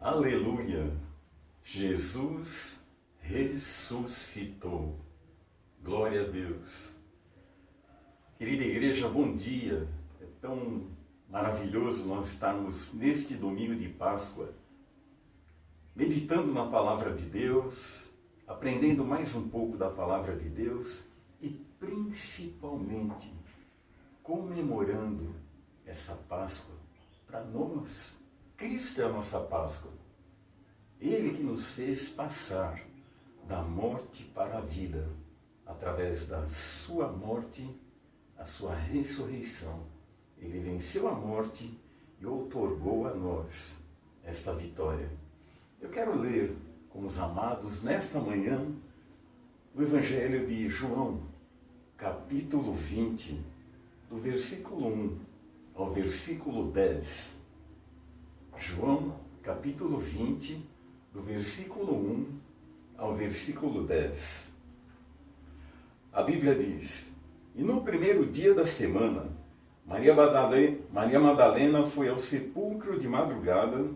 Aleluia! Jesus ressuscitou. Glória a Deus. Querida igreja, bom dia. É tão maravilhoso nós estarmos neste domingo de Páscoa, meditando na palavra de Deus, aprendendo mais um pouco da palavra de Deus e principalmente comemorando essa Páscoa para nós. Cristo é a nossa Páscoa. Ele que nos fez passar da morte para a vida, através da sua morte, a sua ressurreição. Ele venceu a morte e outorgou a nós esta vitória. Eu quero ler com os amados nesta manhã o Evangelho de João, capítulo 20, do versículo 1 ao versículo 10. João, capítulo 20, do versículo 1 ao versículo 10. A Bíblia diz: E no primeiro dia da semana, Maria Madalena foi ao sepulcro de madrugada,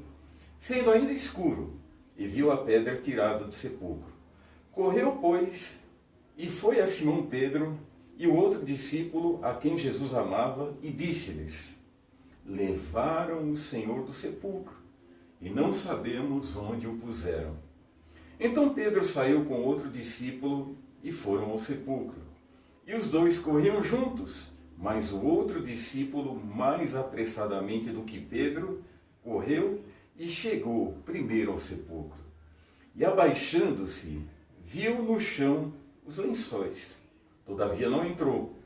sendo ainda escuro, e viu a pedra tirada do sepulcro. Correu, pois, e foi a Simão Pedro e o outro discípulo a quem Jesus amava, e disse-lhes: Levaram o Senhor do sepulcro, e não sabemos onde o puseram. Então Pedro saiu com outro discípulo e foram ao sepulcro. E os dois corriam juntos, mas o outro discípulo, mais apressadamente do que Pedro, correu e chegou primeiro ao sepulcro. E abaixando-se, viu no chão os lençóis. Todavia não entrou.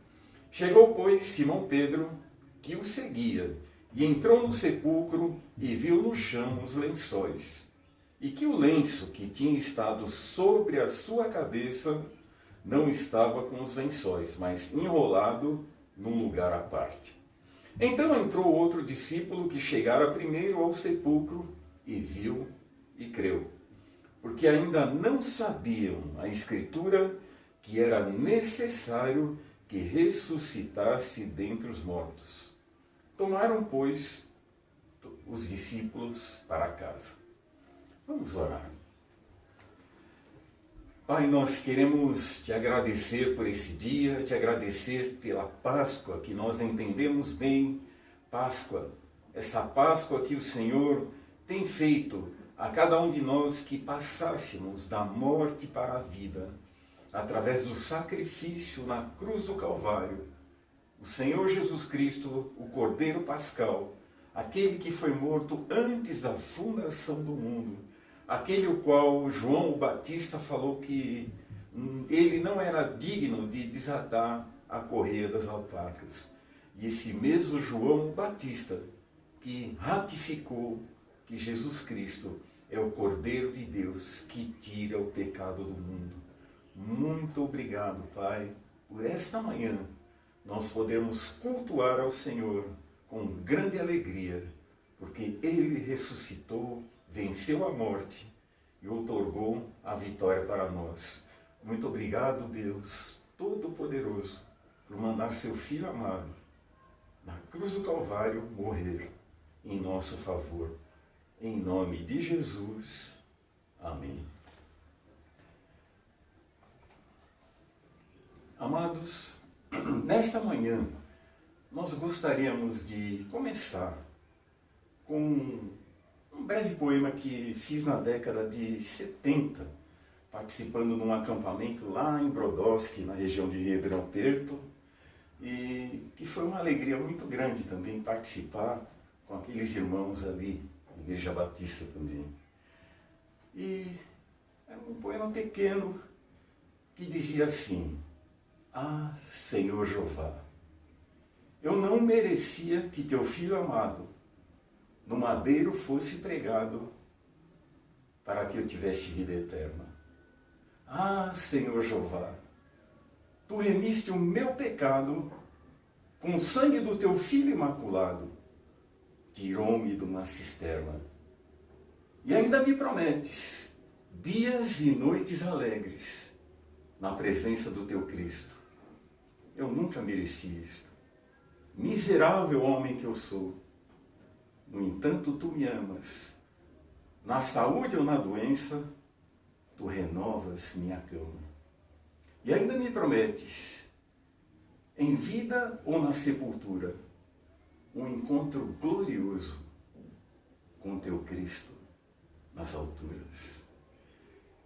Chegou, pois, Simão Pedro, que o seguia, e entrou no sepulcro e viu no chão os lençóis, e que o lenço que tinha estado sobre a sua cabeça não estava com os lençóis, mas enrolado num lugar à parte. Então entrou outro discípulo que chegara primeiro ao sepulcro e viu e creu, porque ainda não sabiam a Escritura que era necessário que ressuscitasse dentre os mortos. Tomaram, pois, os discípulos para casa. Vamos orar. Pai, nós queremos te agradecer por esse dia, te agradecer pela Páscoa, que nós entendemos bem. Páscoa, essa Páscoa que o Senhor tem feito a cada um de nós que passássemos da morte para a vida, através do sacrifício na cruz do Calvário. O Senhor Jesus Cristo, o Cordeiro Pascal, aquele que foi morto antes da fundação do mundo, aquele o qual João o Batista falou que ele não era digno de desatar a correia das alpacas. E esse mesmo João Batista que ratificou que Jesus Cristo é o Cordeiro de Deus que tira o pecado do mundo. Muito obrigado, Pai, por esta manhã nós podemos cultuar ao Senhor com grande alegria, porque Ele ressuscitou, venceu a morte e outorgou a vitória para nós. Muito obrigado, Deus Todo-Poderoso, por mandar seu Filho amado na cruz do Calvário morrer em nosso favor. Em nome de Jesus. Amém. Amados, nesta manhã, nós gostaríamos de começar com um breve poema que fiz na década de 70, participando num acampamento lá em Brodowski, na região de Ribeirão Preto, e que foi uma alegria muito grande também participar com aqueles irmãos ali, Igreja Batista também. E era um poema pequeno que dizia assim: Ah, Senhor Jeová, eu não merecia que teu Filho amado no madeiro fosse pregado para que eu tivesse vida eterna. Ah, Senhor Jeová, tu remiste o meu pecado com o sangue do teu Filho imaculado, tirou-me de uma cisterna. E ainda me prometes dias e noites alegres na presença do teu Cristo. Eu nunca mereci isto. Miserável homem que eu sou. No entanto, tu me amas Na saúde ou na doença, tu renovas minha cama. E ainda me prometes, em vida ou na sepultura, um encontro glorioso com teu Cristo nas alturas.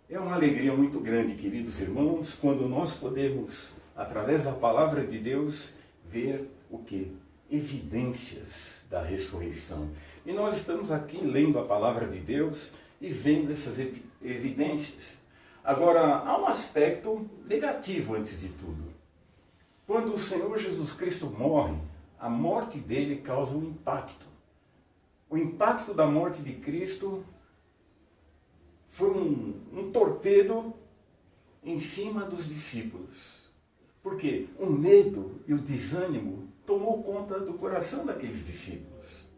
É uma alegria muito grande, queridos irmãos, quando nós podemos, através da palavra de Deus, ver o quê? Evidências da ressurreição. E nós estamos aqui lendo a palavra de Deus e vendo essas evidências. Agora, há um aspecto negativo antes de tudo. Quando o Senhor Jesus Cristo morre, a morte dele causa um impacto. O impacto da morte de Cristo foi um torpedo em cima dos discípulos. Por quê? O medo e o desânimo tomou conta do coração daqueles discípulos.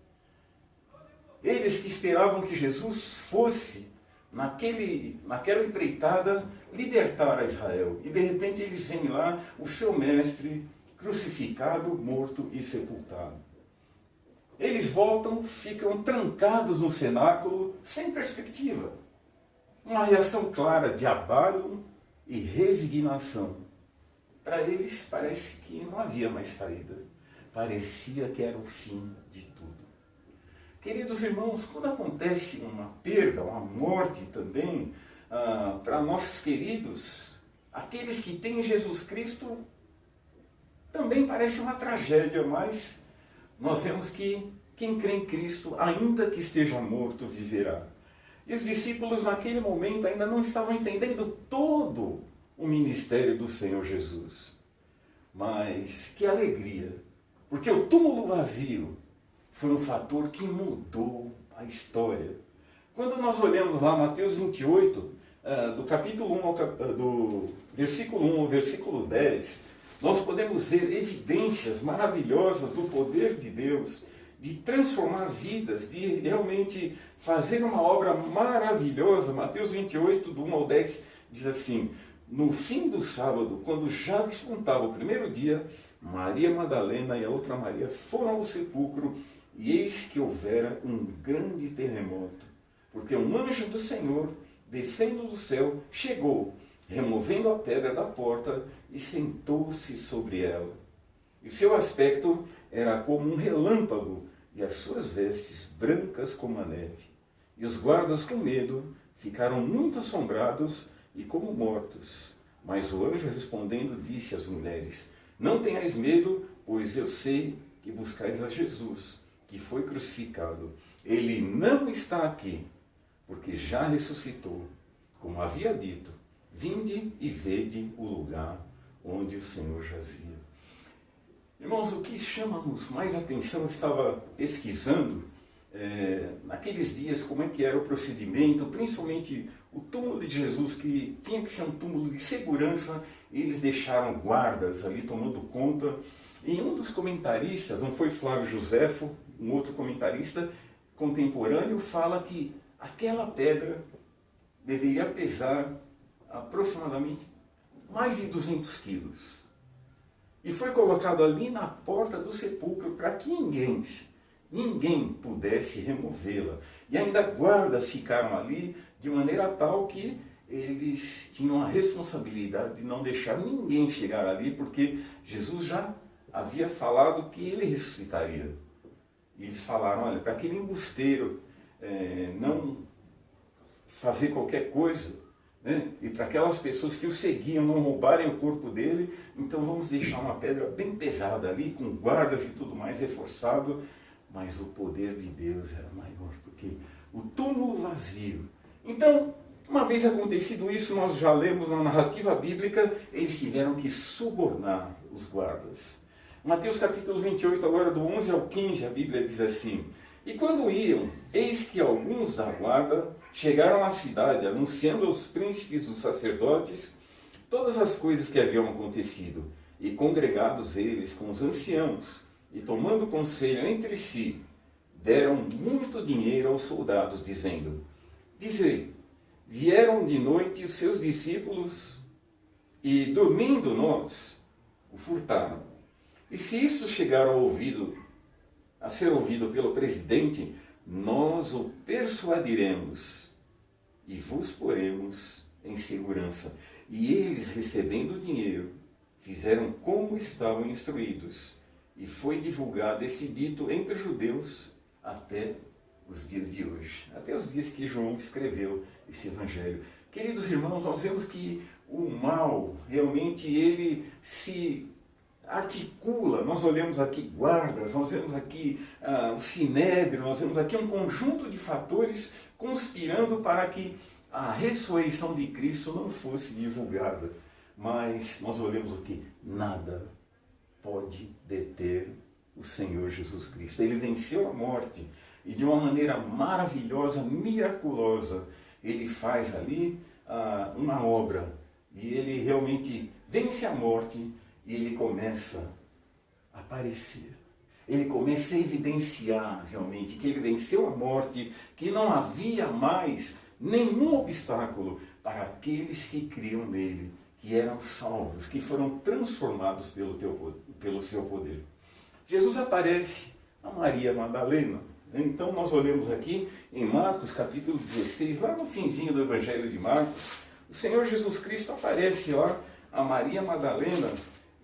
Eles que esperavam que Jesus fosse, naquela empreitada, libertar a Israel. E de repente eles veem lá o seu mestre crucificado, morto e sepultado. Eles voltam, ficam trancados no cenáculo, sem perspectiva. Uma reação clara de abalo e resignação. Para eles parece que não havia mais saída. Parecia que era o fim de tudo. Queridos irmãos, quando acontece uma perda, uma morte também, para nossos queridos, aqueles que têm Jesus Cristo, também parece uma tragédia, mas nós vemos que quem crê em Cristo, ainda que esteja morto, viverá. E os discípulos naquele momento ainda não estavam entendendo todo o ministério do Senhor Jesus. Mas que alegria, porque o túmulo vazio foi um fator que mudou a história. Quando nós olhamos lá Mateus 28, do capítulo 1 do versículo 1 ao versículo 10, nós podemos ver evidências maravilhosas do poder de Deus, de transformar vidas, de realmente fazer uma obra maravilhosa. Mateus 28, do 1 ao 10, diz assim: no fim do sábado, quando já despontava o primeiro dia, Maria Madalena e a outra Maria foram ao sepulcro, e eis que houvera um grande terremoto, porque um anjo do Senhor, descendo do céu, chegou, removendo a pedra da porta, e sentou-se sobre ela. E seu aspecto era como um relâmpago, e as suas vestes brancas como a neve. E os guardas, com medo, ficaram muito assombrados e como mortos. Mas o anjo, respondendo, disse às mulheres: não tenhais medo, pois eu sei que buscais a Jesus, que foi crucificado. Ele não está aqui, porque já ressuscitou, como havia dito. Vinde e vede o lugar onde o Senhor jazia. Irmãos, o que chama-nos mais atenção, eu estava pesquisando naqueles dias como é que era o procedimento, principalmente o túmulo de Jesus, que tinha que ser um túmulo de segurança, eles deixaram guardas ali tomando conta. E um dos comentaristas, não foi Flávio Joséfo, um outro comentarista contemporâneo, fala que aquela pedra deveria pesar aproximadamente mais de 200 quilos. E foi colocado ali na porta do sepulcro para que ninguém pudesse removê-la. E ainda guardas ficaram ali de maneira tal que eles tinham a responsabilidade de não deixar ninguém chegar ali, porque Jesus já havia falado que ele ressuscitaria. E eles falaram: olha, para aquele embusteiro não fazer qualquer coisa, né? E para aquelas pessoas que o seguiam não roubarem o corpo dele, então vamos deixar uma pedra bem pesada ali, com guardas e tudo mais reforçado. Mas o poder de Deus era maior, porque o túmulo vazio. Então, uma vez acontecido isso, nós já lemos na narrativa bíblica, eles tiveram que subornar os guardas. Mateus capítulo 28, agora do 11 ao 15, a Bíblia diz assim: e quando iam, eis que alguns da guarda chegaram à cidade, anunciando aos príncipes dos sacerdotes todas as coisas que haviam acontecido. E congregados eles com os anciãos, e tomando conselho entre si, deram muito dinheiro aos soldados, dizendo: dizei, vieram de noite os seus discípulos, e dormindo nós, o furtaram. E se isso chegar a ser ouvido pelo presidente, nós o persuadiremos e vos poremos em segurança. E eles, recebendo o dinheiro, fizeram como estavam instruídos. E foi divulgado esse dito entre os judeus até os dias de hoje. Até os dias que João escreveu esse evangelho. Queridos irmãos, nós vemos que o mal, realmente, ele se articula. Nós olhamos aqui guardas, nós vemos aqui o sinédrio, nós vemos aqui um conjunto de fatores conspirando para que a ressurreição de Cristo não fosse divulgada. Mas nós olhamos aqui, nada pode deter o Senhor Jesus Cristo. Ele venceu a morte e de uma maneira maravilhosa, miraculosa, ele faz ali uma obra e ele realmente vence a morte e ele começa a aparecer. Ele começa a evidenciar realmente que ele venceu a morte, que não havia mais nenhum obstáculo para aqueles que criam nele, que eram salvos, que foram transformados pelo seu poder. Jesus aparece a Maria Madalena. Então nós olhamos aqui em Marcos capítulo 16, lá no finzinho do Evangelho de Marcos, o Senhor Jesus Cristo aparece lá a Maria Madalena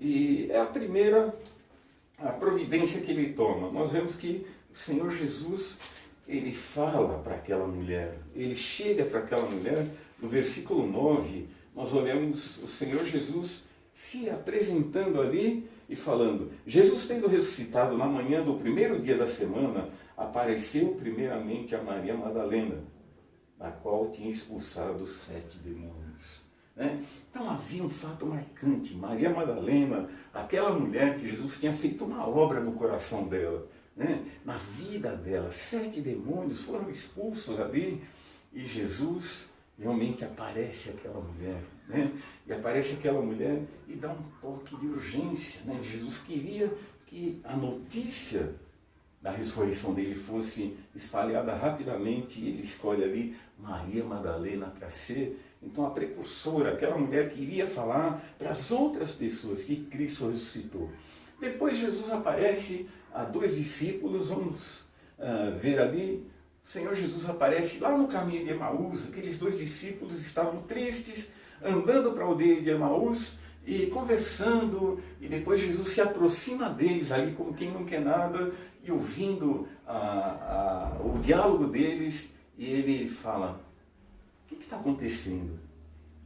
e é a primeira providência que ele toma. Nós vemos que o Senhor Jesus, ele fala para aquela mulher, ele chega para aquela mulher, no versículo 9, nós olhamos o Senhor Jesus se apresentando ali e falando, Jesus tendo ressuscitado na manhã do primeiro dia da semana, apareceu primeiramente a Maria Madalena, da qual tinha expulsado 7 demônios. Então havia um fato marcante, Maria Madalena, aquela mulher que Jesus tinha feito uma obra no coração dela, na vida dela, 7 demônios foram expulsos ali, e Jesus realmente aparece aquela mulher, e aparece aquela mulher e dá um toque de urgência, Jesus queria que a notícia da ressurreição dele fosse espalhada rapidamente, e ele escolhe ali Maria Madalena para ser, então, a precursora, aquela mulher que iria falar para as outras pessoas que Cristo ressuscitou. Depois Jesus aparece a 2 discípulos, vamos ver ali, o Senhor Jesus aparece lá no caminho de Emaús, aqueles 2 discípulos estavam tristes, andando para a aldeia de Emaús e conversando, e depois Jesus se aproxima deles ali como quem não quer nada, e ouvindo o diálogo deles, e ele fala, o que está acontecendo?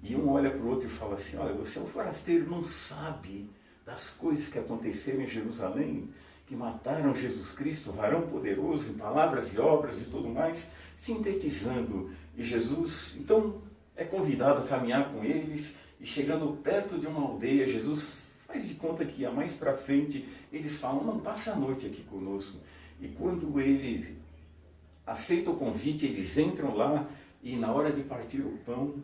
E um olha para o outro e fala assim, olha, você é um forasteiro, não sabe das coisas que aconteceram em Jerusalém, que mataram Jesus Cristo, varão poderoso, em palavras e obras e tudo mais, sintetizando. E Jesus, então, é convidado a caminhar com eles, e chegando perto de uma aldeia, Jesus faz de conta que ia mais para frente, eles falam, não, passa a noite aqui conosco. E quando ele aceita o convite, eles entram lá, e na hora de partir o pão,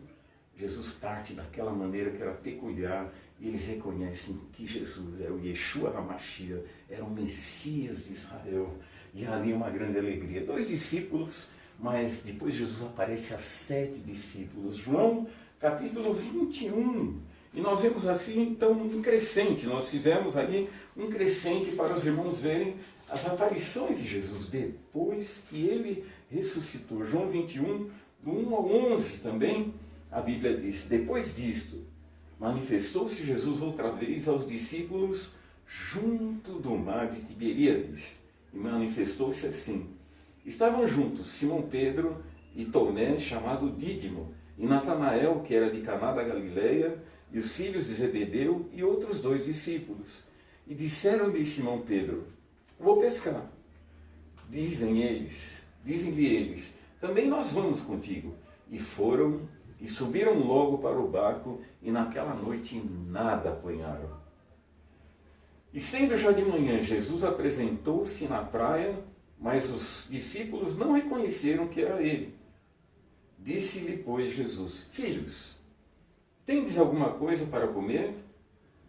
Jesus parte daquela maneira que era peculiar, e eles reconhecem que Jesus era o Yeshua HaMashiach, era o Messias de Israel, e ali uma grande alegria. 2 discípulos, mas depois Jesus aparece a 7 discípulos. João, capítulo 21, e nós vemos assim, então, um crescente, nós fizemos ali um crescente para os irmãos verem as aparições de Jesus, depois que ele ressuscitou. João 21, do 1 ao 11 também, a Bíblia diz, depois disto, manifestou-se Jesus outra vez aos discípulos junto do mar de Tiberíades, e manifestou-se assim. Estavam juntos Simão Pedro e Tomé, chamado Dídimo, e Natanael, que era de Caná da Galileia, e os filhos de Zebedeu, e outros 2 discípulos. E disseram-lhe Simão Pedro, vou pescar. Dizem-lhe eles, também nós vamos contigo. E foram, e subiram logo para o barco, e naquela noite nada apanharam. E sendo já de manhã, Jesus apresentou-se na praia, mas os discípulos não reconheceram que era ele. Disse-lhe, pois, Jesus, filhos, tendes alguma coisa para comer?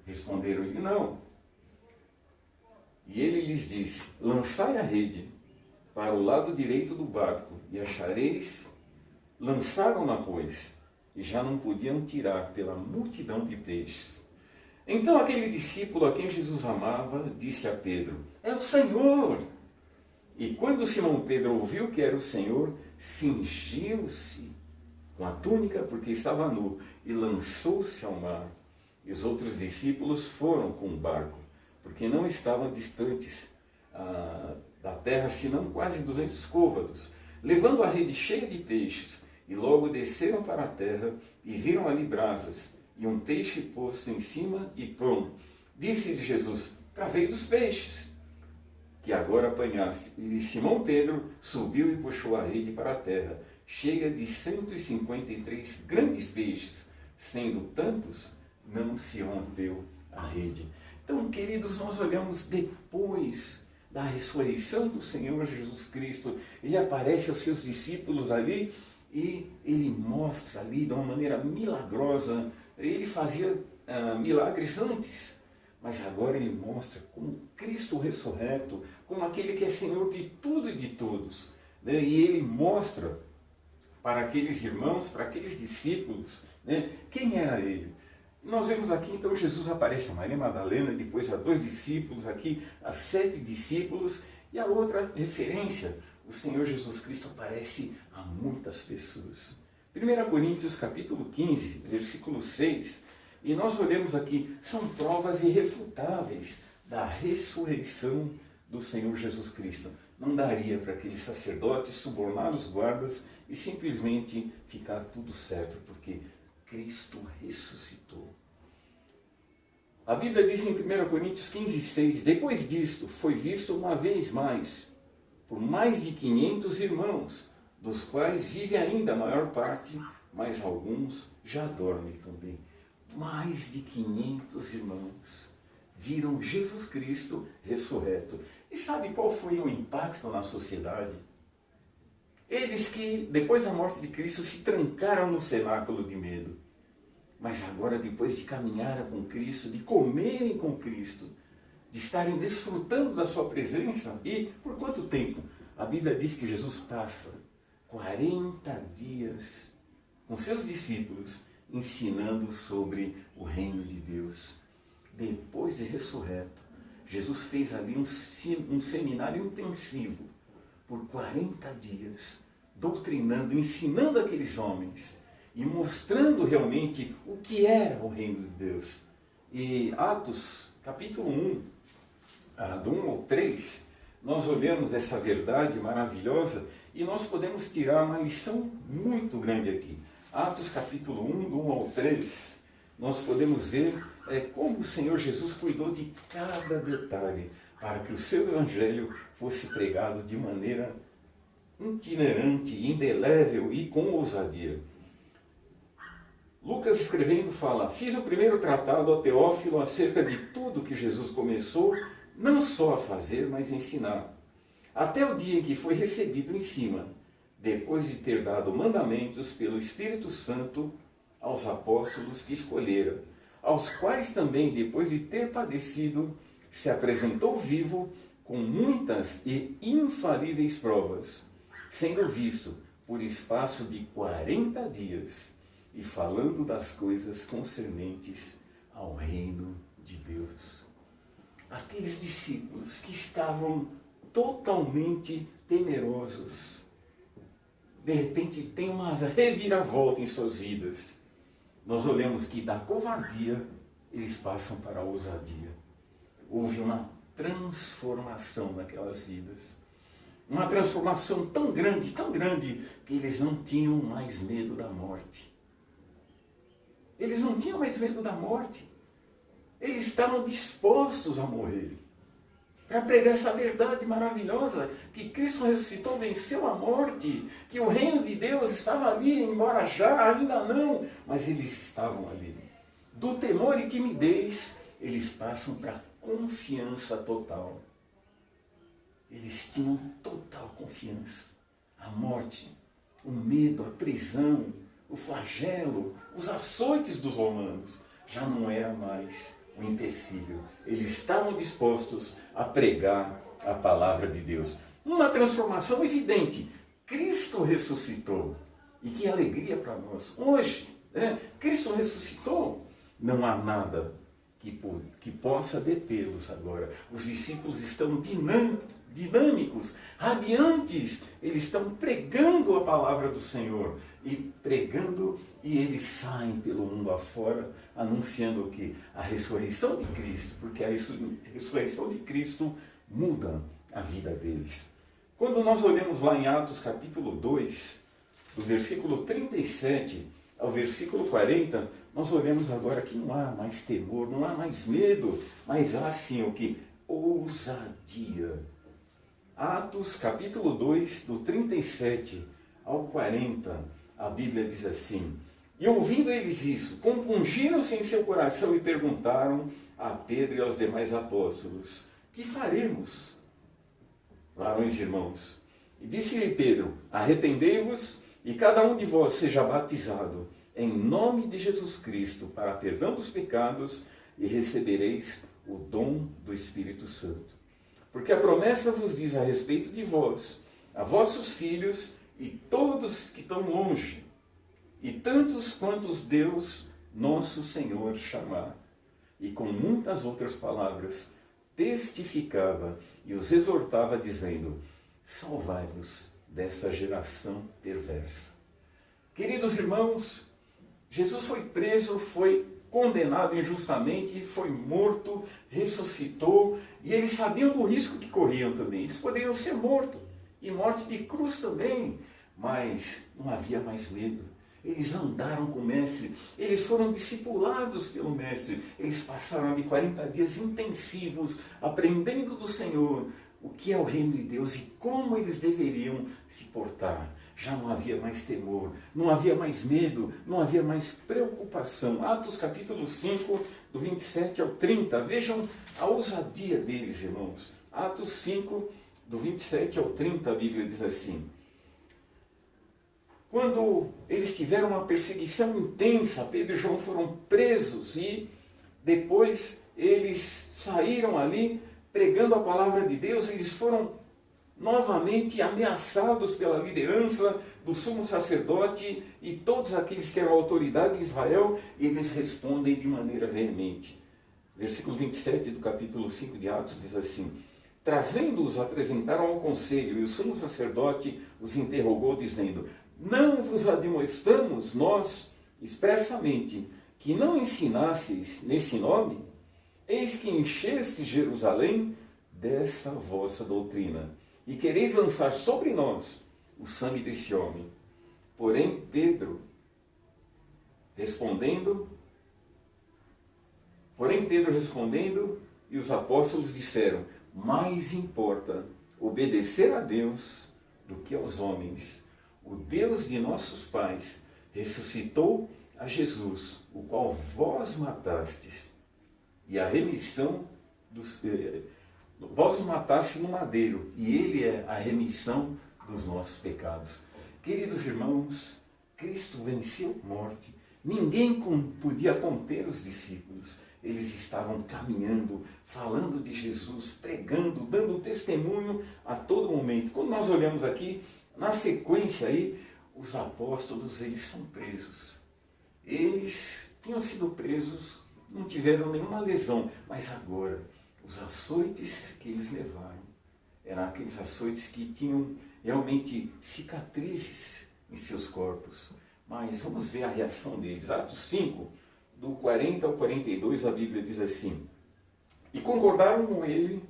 Responderam-lhe, não. E ele lhes disse, lançai a rede para o lado direito do barco, e achareis. Lançaram-na, pois, e já não podiam tirar pela multidão de peixes. Então aquele discípulo a quem Jesus amava, disse a Pedro, é o Senhor! E quando Simão Pedro ouviu que era o Senhor, cingiu-se com a túnica, porque estava nu, e lançou-se ao mar. E os outros discípulos foram com o barco, porque não estavam distantes da terra, senão quase 200 côvados, levando a rede cheia de peixes. E logo desceram para a terra e viram ali brasas, e um peixe posto em cima e pão. Disse-lhe Jesus: trazei dos peixes, que agora apanhaste. E Simão Pedro subiu e puxou a rede para a terra, cheia de 153 grandes peixes, sendo tantos, não se rompeu a rede. Então, queridos, nós olhamos depois da ressurreição do Senhor Jesus Cristo. Ele aparece aos seus discípulos ali e ele mostra ali de uma maneira milagrosa. Ele fazia milagres antes, mas agora ele mostra como Cristo ressurreto, como aquele que é Senhor de tudo e de todos, né? E ele mostra para aqueles irmãos, para aqueles discípulos, né, quem era ele. Nós vemos aqui, então, Jesus aparece a Maria Madalena, depois a 2 discípulos, aqui a 7 discípulos, e a outra referência, o Senhor Jesus Cristo aparece a muitas pessoas. 1 Coríntios capítulo 15, versículo 6, e nós olhamos aqui, são provas irrefutáveis da ressurreição do Senhor Jesus Cristo. Não daria para aqueles sacerdotes subornar os guardas e simplesmente ficar tudo certo, porque Cristo ressuscitou. A Bíblia diz em 1 Coríntios 15, 6, depois disto foi visto uma vez mais, por mais de 500 irmãos, dos quais vive ainda a maior parte, mas alguns já dormem também. Mais de 500 irmãos viram Jesus Cristo ressurreto. E sabe qual foi o impacto na sociedade? Eles que, depois da morte de Cristo, se trancaram no cenáculo de medo. Mas agora, depois de caminharem com Cristo, de comerem com Cristo, de estarem desfrutando da sua presença, e por quanto tempo? A Bíblia diz que Jesus passa 40 dias com seus discípulos, ensinando sobre o reino de Deus. Depois de ressurreto, Jesus fez ali um seminário intensivo, por 40 dias, doutrinando, ensinando aqueles homens e mostrando realmente o que era o reino de Deus. E Atos, capítulo 1, do 1 ao 3, nós olhamos essa verdade maravilhosa e nós podemos tirar uma lição muito grande aqui. Atos, capítulo 1, do 1 ao 3, nós podemos ver como o Senhor Jesus cuidou de cada detalhe para que o seu evangelho fosse pregado de maneira itinerante, indelével e com ousadia. Lucas, escrevendo, fala: fiz o primeiro tratado a Teófilo acerca de tudo que Jesus começou, não só a fazer, mas a ensinar, até o dia em que foi recebido em cima, depois de ter dado mandamentos pelo Espírito Santo aos apóstolos que escolhera, aos quais também, depois de ter padecido, se apresentou vivo com muitas e infalíveis provas, sendo visto por espaço de 40 dias e falando das coisas concernentes ao reino de Deus. Aqueles discípulos que estavam totalmente temerosos, de repente tem uma reviravolta em suas vidas. Nós olhamos que da covardia eles passam para a ousadia. Houve uma transformação naquelas vidas. Uma transformação tão grande, que eles não tinham mais medo da morte. Eles não tinham mais medo da morte. Eles estavam dispostos a morrer para pregar essa verdade maravilhosa, que Cristo ressuscitou, venceu a morte, que o reino de Deus estava ali, embora já, ainda não, mas eles estavam ali. Do temor e timidez, eles passam para a confiança total. Eles tinham total confiança. A morte, o medo, a prisão, o flagelo, os açoites dos romanos, já não era mais um empecilho. Eles estavam dispostos a pregar a palavra de Deus. Uma transformação evidente. Cristo ressuscitou. E que alegria para nós. Hoje, Cristo ressuscitou. Não há nada que possa detê-los agora. Os discípulos estão dinâmicos, radiantes. Eles estão pregando a palavra do Senhor. E pregando, e eles saem pelo mundo afora, anunciando o quê? A ressurreição de Cristo, porque a ressurreição de Cristo muda a vida deles. Quando nós olhamos lá em Atos capítulo 2, do versículo 37 ao versículo 40, nós olhamos agora que não há mais temor, não há mais medo, mas há sim o que? Ousadia. Atos capítulo 2, do 37 ao 40, a Bíblia diz assim: e ouvindo eles isso, compungiram-se em seu coração e perguntaram a Pedro e aos demais apóstolos: que faremos, varões e irmãos? E disse-lhe Pedro: arrependei-vos e cada um de vós seja batizado em nome de Jesus Cristo para perdão dos pecados e recebereis o dom do Espírito Santo. Porque a promessa vos diz a respeito de vós, a vossos filhos e todos que estão longe, e tantos quantos Deus, nosso Senhor, chamar. E com muitas outras palavras, testificava e os exortava, dizendo: salvai-vos desta geração perversa. Queridos irmãos, Jesus foi preso, foi condenado injustamente, foi morto, ressuscitou, e eles sabiam do risco que corriam também. Eles poderiam ser mortos, e morte de cruz também, mas não havia mais medo. Eles andaram com o Mestre, eles foram discipulados pelo Mestre, eles passaram ali 40 dias intensivos, aprendendo do Senhor o que é o reino de Deus e como eles deveriam se portar. Já não havia mais temor, não havia mais medo, não havia mais preocupação. Atos capítulo 5, do 27 ao 30, vejam a ousadia deles, irmãos. Atos 5, do 27 ao 30, a Bíblia diz assim: quando eles tiveram uma perseguição intensa, Pedro e João foram presos e depois eles saíram ali pregando a palavra de Deus. Eles foram novamente ameaçados pela liderança do sumo sacerdote e todos aqueles que eram autoridade de Israel, e eles respondem de maneira veemente. Versículo 27 do capítulo 5 de Atos diz assim: trazendo-os, apresentaram ao conselho, e o sumo sacerdote os interrogou, dizendo: não vos admoestamos nós expressamente que não ensinasseis nesse nome? Eis que encheste Jerusalém dessa vossa doutrina, e quereis lançar sobre nós o sangue desse homem. Porém Pedro respondendo, e os apóstolos disseram: mais importa obedecer a Deus do que aos homens. O Deus de nossos pais ressuscitou a Jesus, o qual vós matastes, e a remissão dos... vós o mataste no madeiro, e ele é a remissão dos nossos pecados. Queridos irmãos, Cristo venceu a morte. Ninguém podia conter os discípulos. Eles estavam caminhando, falando de Jesus, pregando, dando testemunho a todo momento. Quando nós olhamos aqui, na sequência aí, os apóstolos, eles são presos. Eles tinham sido presos, não tiveram nenhuma lesão, mas agora, os açoites que eles levaram, eram aqueles açoites que tinham realmente cicatrizes em seus corpos. Mas vamos ver a reação deles. Atos 5, do 40 ao 42, a Bíblia diz assim: e concordaram com ele,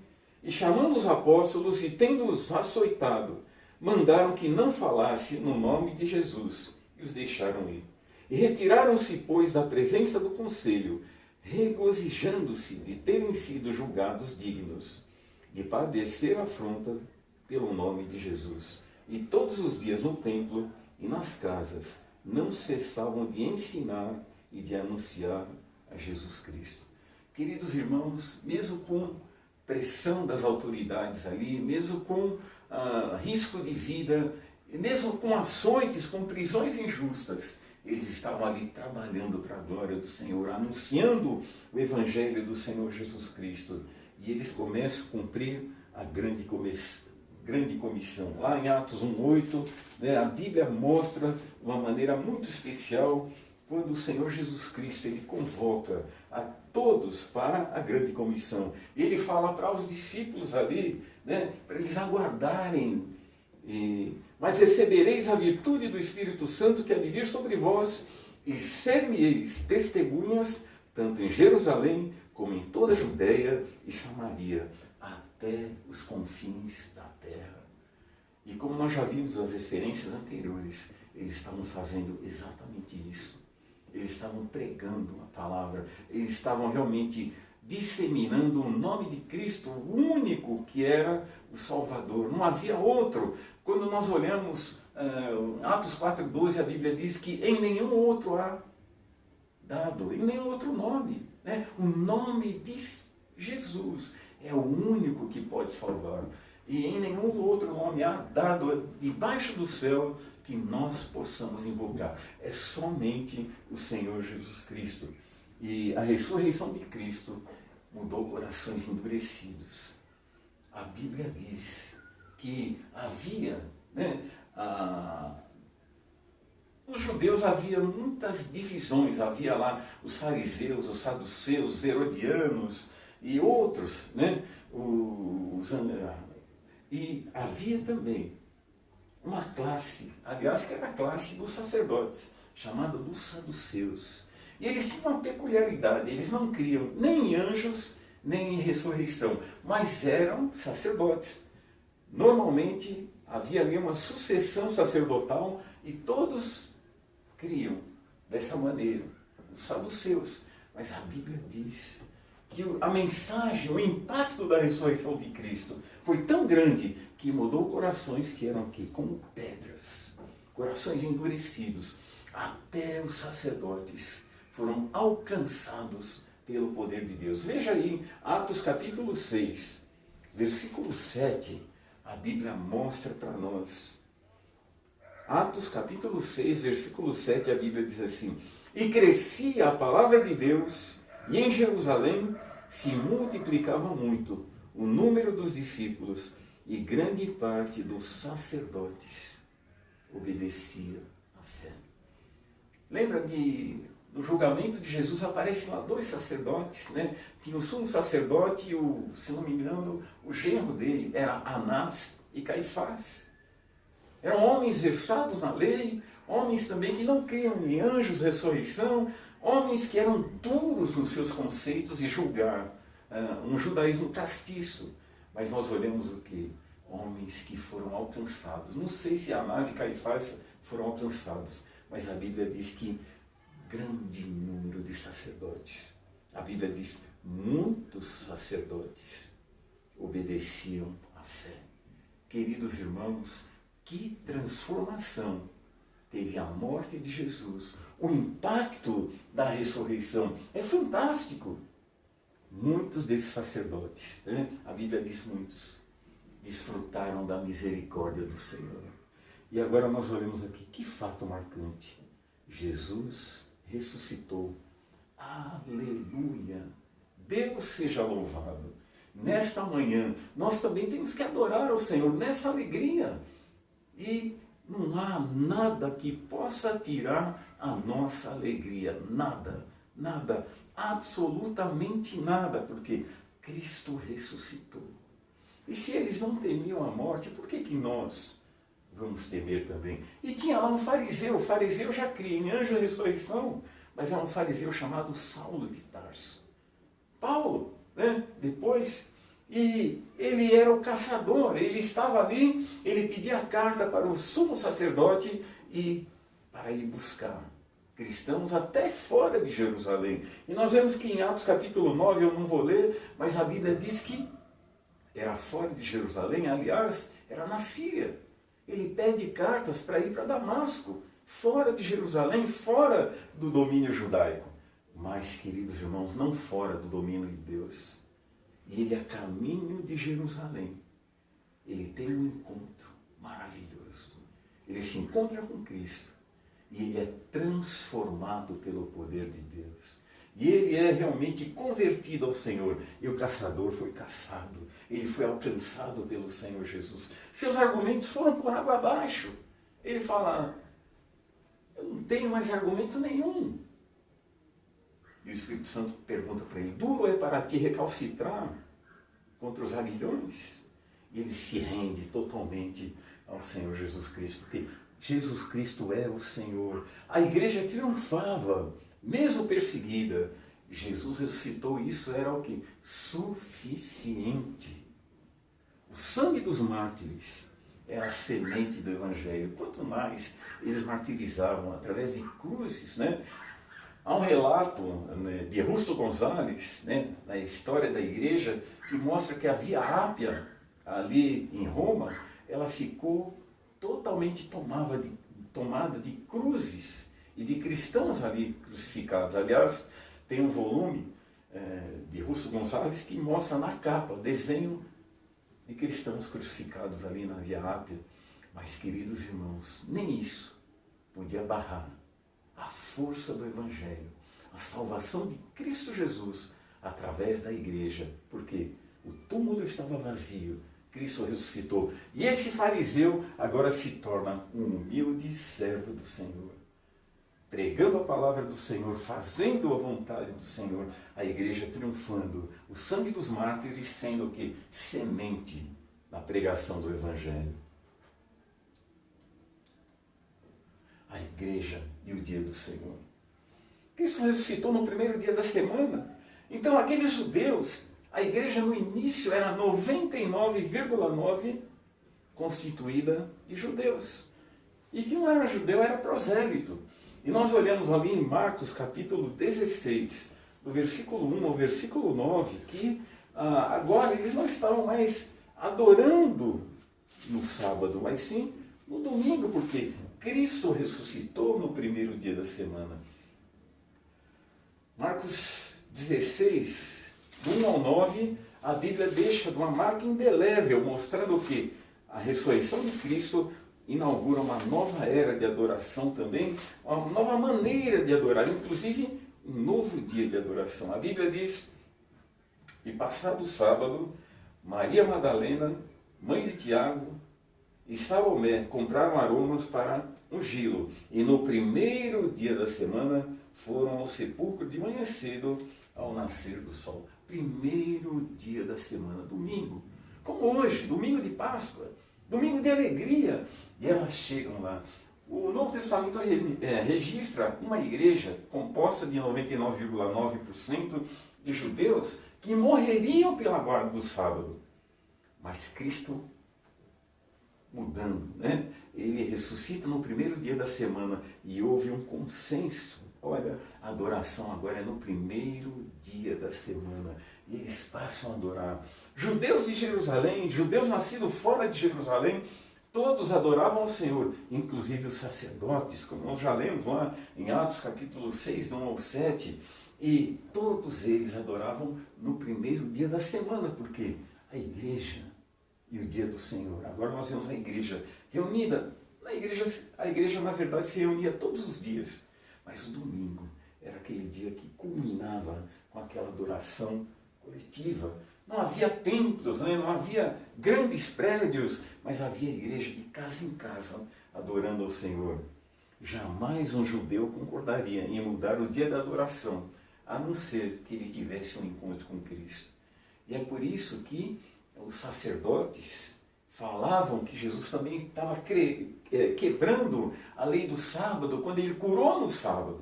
e chamando os apóstolos, e tendo-os açoitado, mandaram que não falasse no nome de Jesus, e os deixaram ir. E retiraram-se, pois, da presença do conselho, regozijando-se de terem sido julgados dignos de padecer afronta pelo nome de Jesus. E todos os dias no templo e nas casas não cessavam de ensinar e de anunciar a Jesus Cristo. Queridos irmãos, mesmo com pressão das autoridades ali, mesmo com risco de vida, mesmo com açoites, com prisões injustas, eles estavam ali trabalhando para a glória do Senhor, anunciando o Evangelho do Senhor Jesus Cristo. E eles começam a cumprir a grande comissão. Lá em Atos 1:8, a Bíblia mostra de uma maneira muito especial quando o Senhor Jesus Cristo ele convoca a todos para a grande comissão. Ele fala para os discípulos ali, né, para eles aguardarem. Mas recebereis a virtude do Espírito Santo que há de vir sobre vós, e ser-me-eis testemunhas, tanto em Jerusalém, como em toda a Judéia e Samaria, até os confins da terra. E como nós já vimos nas referências anteriores, eles estavam fazendo exatamente isso. Eles estavam pregando a palavra, eles estavam realmente disseminando o nome de Cristo, o único que era o Salvador. Não havia outro. Quando nós olhamos Atos 4,12, a Bíblia diz que em nenhum outro há dado, em nenhum outro nome. Né? O nome de Jesus é o único que pode salvar. E em nenhum outro nome há dado debaixo do céu que nós possamos invocar. É somente o Senhor Jesus Cristo. E a ressurreição de Cristo mudou corações endurecidos. A Bíblia diz que havia, né, os judeus havia muitas divisões. Havia lá os fariseus, os saduceus, os herodianos e outros, né, e havia também uma classe, aliás, que era a classe dos sacerdotes, chamada dos saduceus. E eles tinham uma peculiaridade, eles não criam nem em anjos, nem em ressurreição, mas eram sacerdotes. Normalmente havia ali uma sucessão sacerdotal e todos criam dessa maneira, os saduceus. Mas a Bíblia diz que a mensagem, o impacto da ressurreição de Cristo foi tão grande que mudou corações que eram aqui como pedras, corações endurecidos. Até os sacerdotes foram alcançados pelo poder de Deus. Veja aí, Atos capítulo 6, versículo 7, a Bíblia mostra para nós. Atos capítulo 6, versículo 7, a Bíblia diz assim: e crescia a palavra de Deus, e em Jerusalém se multiplicava muito o número dos discípulos, e grande parte dos sacerdotes obedecia à fé. Lembra no julgamento de Jesus aparecem lá dois sacerdotes, né? Tinha o sumo sacerdote e se não me engano, o genro dele era Anás e Caifás. Eram homens versados na lei, homens também que não criam em anjos, ressurreição, homens que eram duros nos seus conceitos de julgar, um judaísmo castiço. Mas nós olhamos o quê? Homens que foram alcançados. Não sei se Anás e Caifás foram alcançados, mas a Bíblia diz que grande número de sacerdotes. A Bíblia diz muitos sacerdotes obedeciam à fé. Queridos irmãos, que transformação teve a morte de Jesus, o impacto da ressurreição. É fantástico. Muitos desses sacerdotes, né? A Bíblia diz muitos, desfrutaram da misericórdia do Senhor. E agora nós olhamos aqui, que fato marcante. Jesus ressuscitou. Aleluia! Deus seja louvado. Nesta manhã, nós também temos que adorar ao Senhor nessa alegria. E não há nada que possa tirar a nossa alegria. Nada, nada, absolutamente nada, porque Cristo ressuscitou. E se eles não temiam a morte, por que nós vamos temer também? E tinha lá um fariseu, o fariseu já cria em anjo e ressurreição, mas era um fariseu chamado Saulo de Tarso. Paulo, né? Depois, e ele era o caçador, ele estava ali, ele pedia a carta para o sumo sacerdote e para ir buscar cristãos até fora de Jerusalém. E nós vemos que em Atos capítulo 9, eu não vou ler, mas a Bíblia diz que era fora de Jerusalém, aliás, era na Síria. Ele pede cartas para ir para Damasco, fora de Jerusalém, fora do domínio judaico. Mas, queridos irmãos, não fora do domínio de Deus. E ele, a caminho de Jerusalém, ele tem um encontro maravilhoso. Ele se encontra com Cristo e ele é transformado pelo poder de Deus. E ele é realmente convertido ao Senhor. E o caçador foi caçado. Ele foi alcançado pelo Senhor Jesus. Seus argumentos foram por água abaixo. Ele fala, eu não tenho mais argumento nenhum. E E o Espírito Santo pergunta para ele: duro é para ti recalcitrar contra os aguilhões? E ele se rende totalmente ao Senhor Jesus Cristo, porque Jesus Cristo é o Senhor. A igreja triunfava, mesmo perseguida. Jesus ressuscitou, isso era o que? Suficiente. O sangue dos mártires era a semente do Evangelho. Quanto mais eles martirizavam através de cruzes, né? Há um relato, né, de Rusto Gonzalez, né, na história da igreja, que mostra que a Via Ápia, ali em Roma, ela ficou totalmente tomada de cruzes e de cristãos ali crucificados. Aliás, tem um volume de Rusto Gonzalez que mostra na capa desenho de cristãos crucificados ali na Via Ápia. Mas, queridos irmãos, nem isso podia barrar a força do Evangelho, a salvação de Cristo Jesus através da igreja, porque o túmulo estava vazio, Cristo ressuscitou. E esse fariseu agora se torna um humilde servo do Senhor, pregando a palavra do Senhor, fazendo a vontade do Senhor, a igreja triunfando, o sangue dos mártires sendo o que? Semente na pregação do Evangelho. A igreja e o dia do Senhor. Cristo ressuscitou no primeiro dia da semana. Então, aqueles judeus, a igreja no início era 99,9% constituída de judeus. E quem não era judeu era prosélito. E nós olhamos ali em Marcos capítulo 16, do versículo 1 ao versículo 9, que agora eles não estavam mais adorando no sábado, mas sim no domingo, porque Cristo ressuscitou no primeiro dia da semana. Marcos 16, do 1 ao 9, a Bíblia deixa uma marca indelével, mostrando que a ressurreição de Cristo inaugura uma nova era de adoração também, uma nova maneira de adorar, inclusive um novo dia de adoração. A Bíblia diz: e passado o sábado, Maria Madalena, mãe de Tiago, e Salomé compraram aromas para ungí-lo. E no primeiro dia da semana foram ao sepulcro de manhã cedo, ao nascer do sol. Primeiro dia da semana, domingo. Como hoje, domingo de Páscoa, domingo de alegria. E elas chegam lá. O Novo Testamento registra uma igreja composta de 99,9% de judeus que morreriam pela guarda do sábado. Mas Cristo mudando, né? Ele ressuscita no primeiro dia da semana e houve um consenso. Olha, a adoração agora é no primeiro dia da semana. E eles passam a adorar. Judeus de Jerusalém, judeus nascidos fora de Jerusalém, todos adoravam ao Senhor, inclusive os sacerdotes, como nós já lemos lá em Atos capítulo 6, do 1 ao 7. E todos eles adoravam no primeiro dia da semana, porque a igreja e o dia do Senhor. Agora nós vemos a igreja reunida. A igreja, na verdade, se reunia todos os dias. Mas o domingo era aquele dia que culminava com aquela adoração coletiva. Não havia templos, né? Não havia grandes prédios, mas havia igreja de casa em casa adorando ao Senhor. Jamais um judeu concordaria em mudar o dia da adoração, a não ser que ele tivesse um encontro com Cristo. E é por isso que os sacerdotes falavam que Jesus também estava quebrando a lei do sábado, quando ele curou no sábado.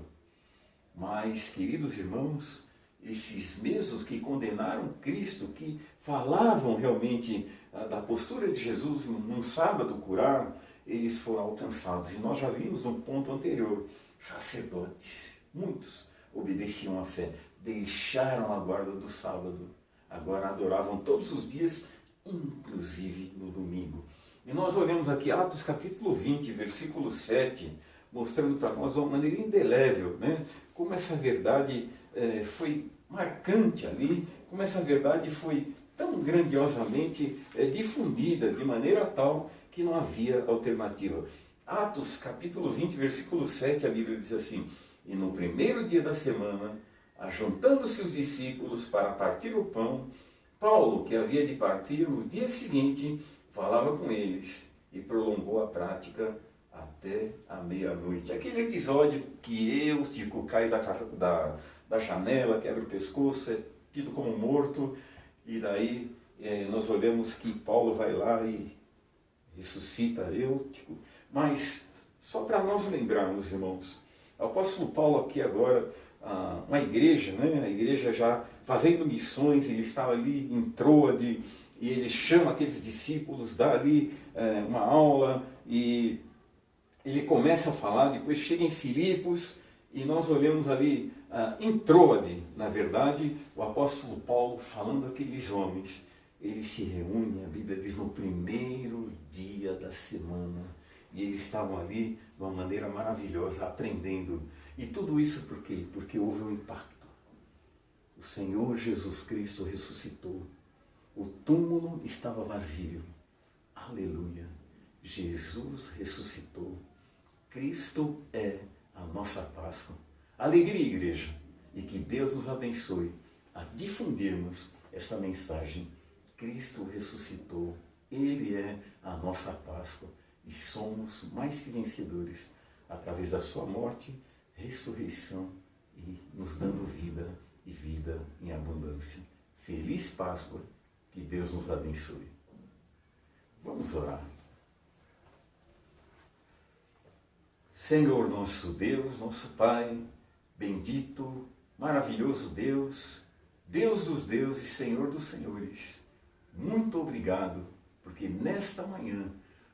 Mas, queridos irmãos, esses mesmos que condenaram Cristo, que falavam realmente da postura de Jesus num sábado curar, eles foram alcançados. E nós já vimos no ponto anterior, sacerdotes, muitos obedeciam à fé, deixaram a guarda do sábado, agora adoravam todos os dias, inclusive no domingo. E nós olhamos aqui Atos capítulo 20, versículo 7, mostrando para nós de uma maneira indelével, né? Como essa verdade foi marcante ali, como essa verdade foi tão grandiosamente difundida, de maneira tal que não havia alternativa. Atos capítulo 20, versículo 7, a Bíblia diz assim: e no primeiro dia da semana, ajuntando-se os discípulos para partir o pão, Paulo, que havia de partir no dia seguinte, falava com eles e prolongou a prática até a meia-noite. Aquele episódio que eu, Tico, caio da janela, quebra o pescoço, é tido como morto, e daí nós olhamos que Paulo vai lá e ressuscita Eutico. Mas, só para nós lembrarmos, irmãos, o apóstolo Paulo aqui agora, uma igreja, né? A igreja já fazendo missões, ele estava ali em Troade, e ele chama aqueles discípulos, dá ali uma aula, e ele começa a falar, depois chega em Filipos, e nós olhamos ali em Troade, na verdade, o apóstolo Paulo falando àqueles homens, ele se reúne, a Bíblia diz, no primeiro dia da semana, e eles estavam ali de uma maneira maravilhosa, aprendendo. E tudo isso por quê? Porque houve um impacto. O Senhor Jesus Cristo ressuscitou. O túmulo estava vazio. Aleluia! Jesus ressuscitou. Cristo é a nossa Páscoa. Alegria, igreja, e que Deus nos abençoe a difundirmos essa mensagem. Cristo ressuscitou, Ele é a nossa Páscoa e somos mais que vencedores através da sua morte, ressurreição e nos dando vida e vida em abundância. Feliz Páscoa, que Deus nos abençoe. Vamos orar. Senhor nosso Deus, nosso Pai, bendito, maravilhoso Deus, Deus dos deuses, Senhor dos senhores, muito obrigado, porque nesta manhã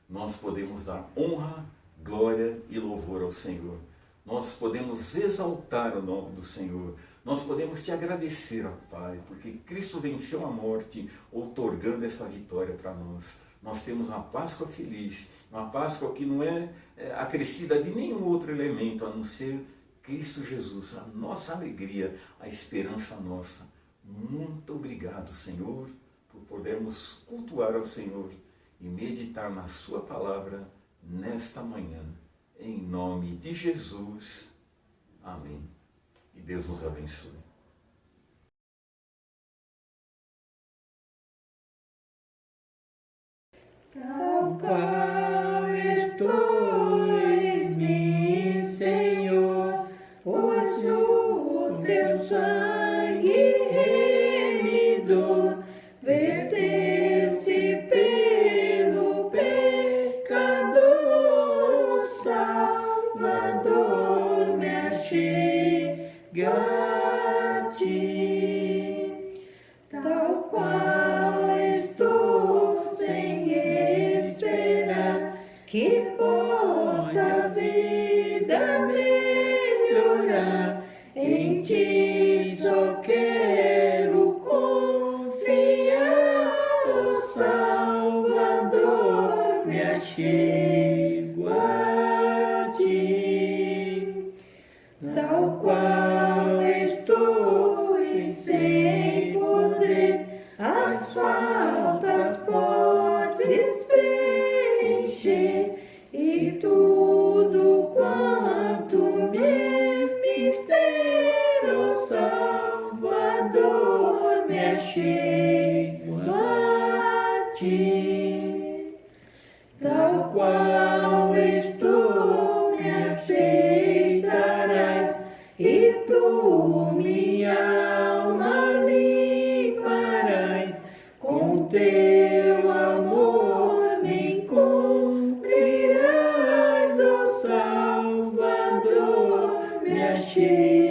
nós podemos dar honra, glória e louvor ao Senhor. Nós podemos exaltar o nome do Senhor. Nós podemos te agradecer, ó Pai, porque Cristo venceu a morte, outorgando essa vitória para nós. Nós temos uma Páscoa feliz, uma Páscoa que não é acrescida de nenhum outro elemento, a não ser Cristo Jesus, a nossa alegria, a esperança nossa. Muito obrigado, Senhor, por podermos cultuar ao Senhor e meditar na sua palavra nesta manhã. Em nome de Jesus. Amém. E Deus nos abençoe. Tal qual és-me, Senhor, pois o teu sangue remidor verteste pelo pecador, o Salvador me achega a ti. Tal qual estou sem esperar que possa a vida melhorar, em ti só quero confiar, o Salvador me achego a ti. Tal qual estou e sem poder, as faltas podes preencher, e tudo quanto me é mister, o Salvador me achego a ti. Tal qual estou me aceitarás, e tu minha alma limparás, com teu amor me encobrirás, ó Salvador me achei.